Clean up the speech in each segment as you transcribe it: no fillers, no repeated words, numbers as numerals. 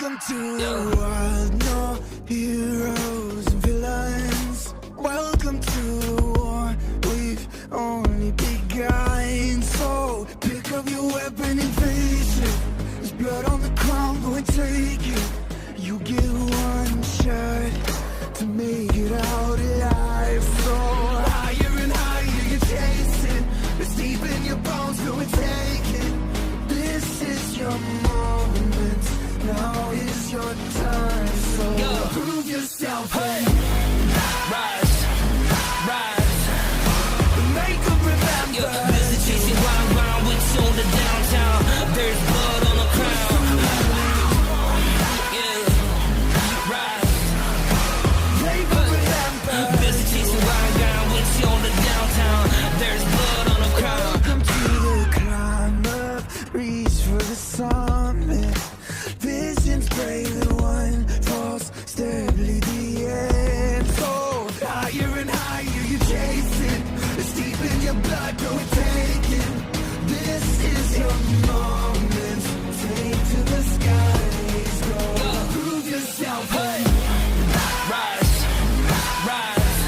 Welcome to the world, no heroes and villains. Welcome to the war, we've only begun. So pick up your weapon and face it. There's blood on the ground, go and take it. You get one shot to make it out alive. So higher and higher you're chasing. It's deep in your bones, go and take it. This is your moment, now is your time. So prove yourself, hey. Rise, rise, Make them remember. yeah. Busy chasing round with you on the downtown. There's blood on the crown. Yeah, rise. Make them remember. Busy chasing round with you on the downtown. There's blood on the crown. Welcome to the climb up, reach for the summit. Visions brave and one false step lead the end. So higher and higher you chase it. It's deep in your blood, go and take it. This is your moment. Take to the skies, go. Prove yourself, hey. Rise, rise,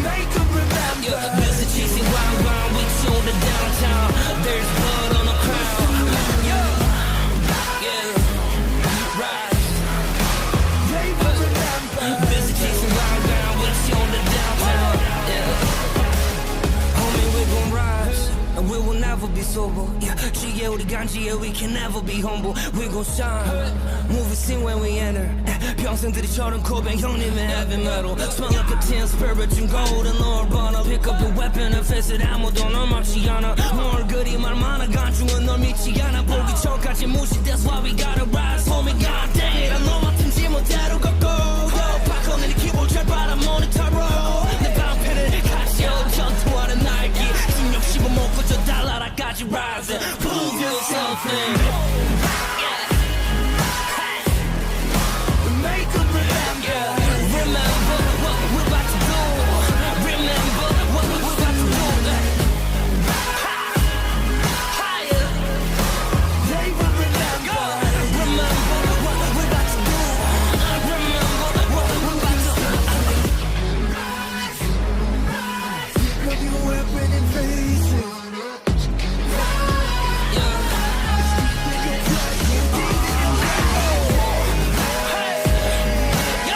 Make them remember. yeah. Busy chasing round with you on the downtown. There's blood on the crown. Yeah, yeah, rise. Make them remember. Busy chasing round with you on the downtown. Yeah. Homie, we gon' rise, and we will never be sober. Yeah, 지혜 우리 간지에 we can never be humble. We gon' shine, movie scene when we enter. 평생들이처럼 고백 형님의 heavy metal. Smell like a tin spirit, 준 golden Lord 번호. Pick up your weapon and face it, 아무도 널 막지 않아. 뭘 그리 말 많아, 간중은 널 믿지 않아. 보기 전까지 무시, that's why we gotta rise. Homie, God dang it, I know 같은 지못대로 걷고